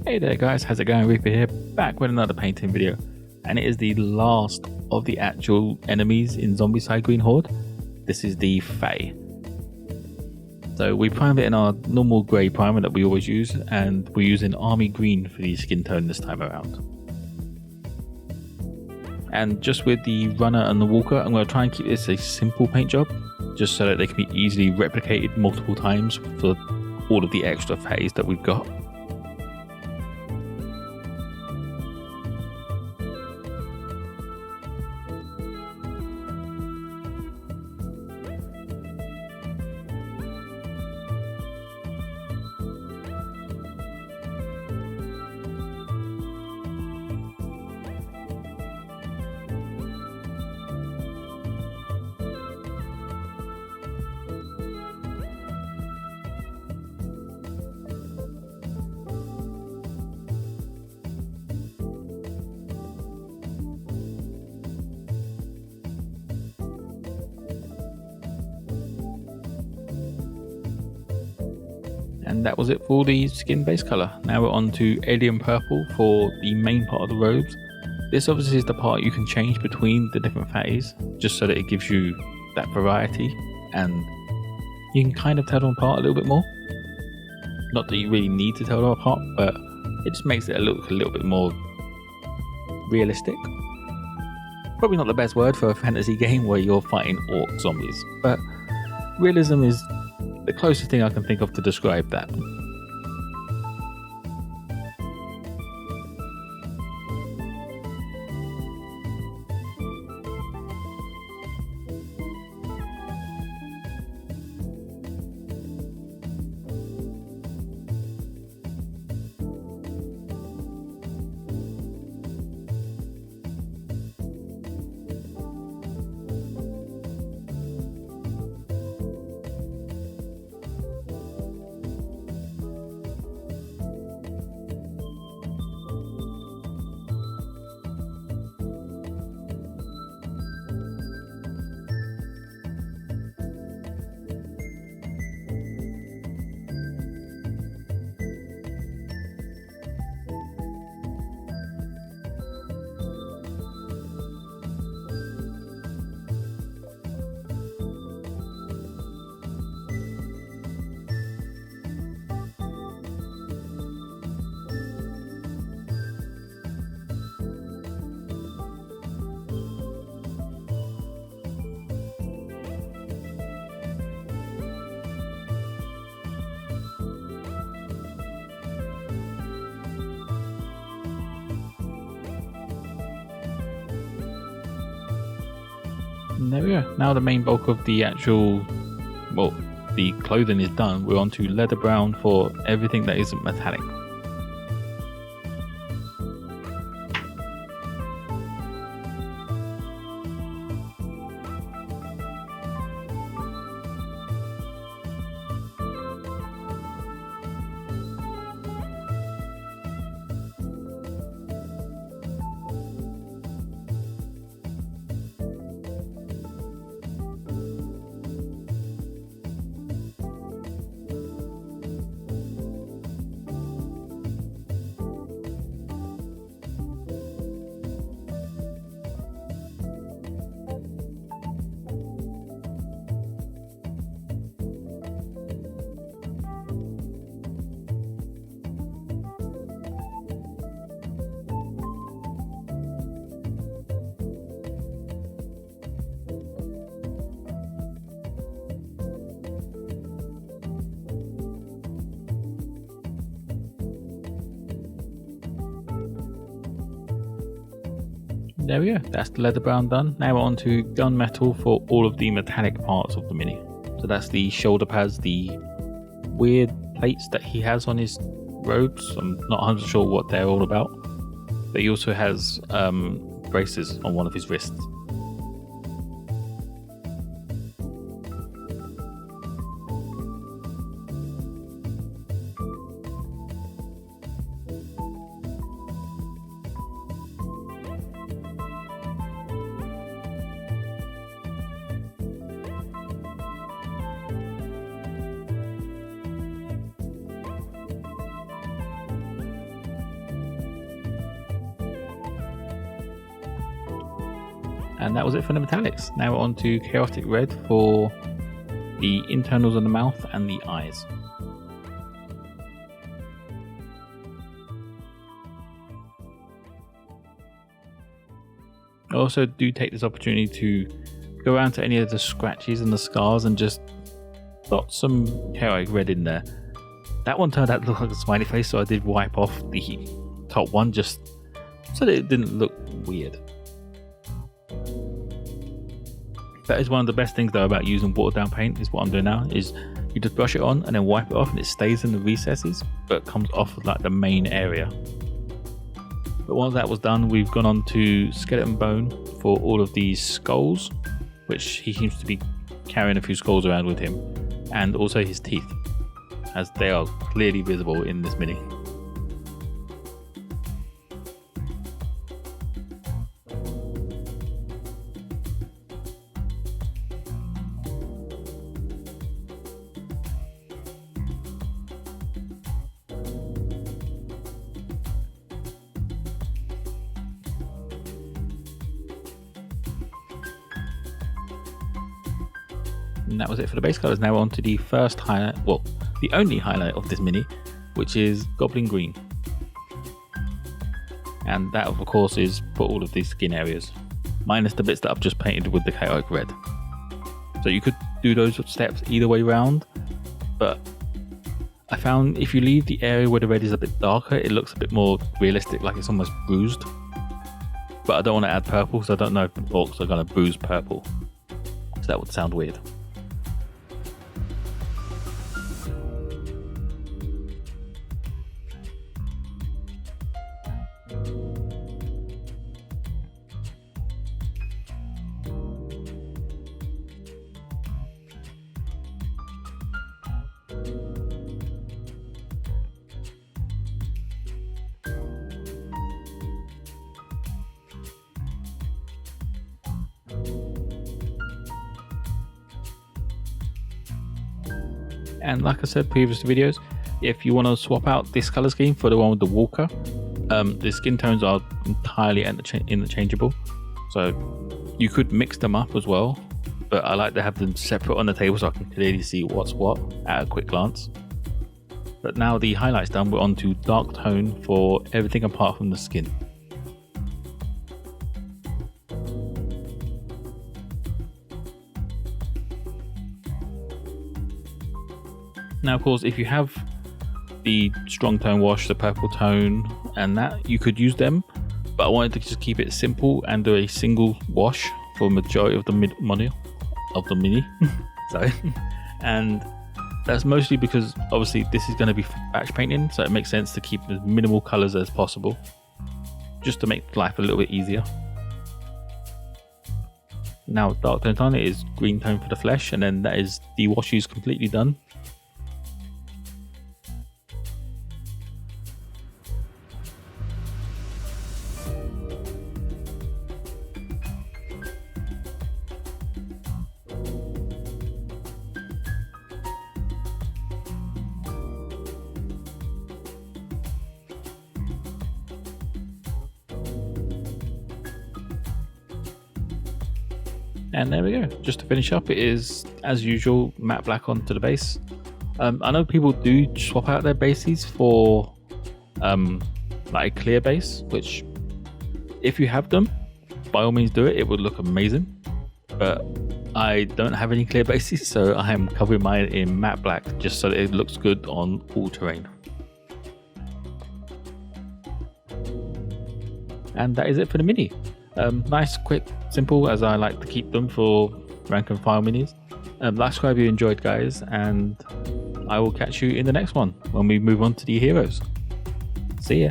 Hey there guys, how's it going? Reaper here, back with another painting video, and it is the last of the actual enemies in Zombicide Green Horde. This is the Fae. So we primed it in our normal grey primer that we always use, and we're using army green for the skin tone this time around. And just with the runner and the walker, I'm going to try and keep this a simple paint job, just so that they can be easily replicated multiple times for all of the extra Faes that we've got. And that was it for the skin base colour. Now we're on to Alien Purple for the main part of the robes. This obviously is the part you can change between the different Faes, just so that it gives you that variety and you can kind of tell them apart a little bit more. Not that you really need to tell them apart, but it just makes it look a little bit more realistic. Probably not the best word for a fantasy game where you're fighting orc zombies, but realism is the closest thing I can think of to describe that. And there we go. Now the main bulk of the actual, well, the clothing is done. We're on to leather brown for everything that isn't metallic. There we go, that's the leather brown done. Now we're on to gunmetal for all of the metallic parts of the mini. So that's the shoulder pads, the weird plates that he has on his robes. I'm not 100% sure what they're all about. But he also has braces on one of his wrists. And that was it for the metallics. Now we're on to chaotic red for the internals of the mouth and the eyes. I also do take this opportunity to go around to any of the scratches and the scars and just dot some chaotic red in there. That one turned out to look like a smiley face, so I did wipe off the top one just so that it didn't look weird. That is one of the best things though about using watered down paint, is what I'm doing now, is you just brush it on and then wipe it off and it stays in the recesses but comes off of like the main area. But once that was done, we've gone on to skeleton bone for all of these skulls, which he seems to be carrying a few skulls around with him, and also his teeth, as they are clearly visible in this mini. And that was it for the base colors. Now on to the first highlight, well, the only highlight of this mini, which is Goblin Green. And that of course is for all of these skin areas, minus the bits that I've just painted with the chaotic red. So you could do those steps either way round, but I found if you leave the area where the red is a bit darker, it looks a bit more realistic, like it's almost bruised. But I don't want to add purple, so I don't know if orcs are going to bruise purple, so that would sound weird. And like I said previous videos, if you want to swap out this color scheme for the one with the walker, the skin tones are entirely interchangeable, so you could mix them up as well, but I like to have them separate on the table so I can clearly see what's what at a quick glance. But now the highlights done, we're on to dark tone for everything apart from the skin. Now of course, if you have the strong tone wash, the purple tone and that, you could use them, but I wanted to just keep it simple and do a single wash for majority of the mini sorry. And that's mostly because obviously this is going to be batch painting, so it makes sense to keep as minimal colors as possible just to make life a little bit easier. Now dark tone on it is green tone for the flesh, and then that is the wash is completely done. And there we go. Just to finish up, it is as usual matte black onto the base. I know people do swap out their bases for like a clear base, which if you have them, by all means do it. It would look amazing. But I don't have any clear bases, so I am covering mine in matte black just so that it looks good on all terrain. And that is it for the mini. Nice, quick, simple, as I like to keep them for rank and file minis. Like, subscribe if you enjoyed, guys, and I will catch you in the next one when we move on to the heroes. See ya.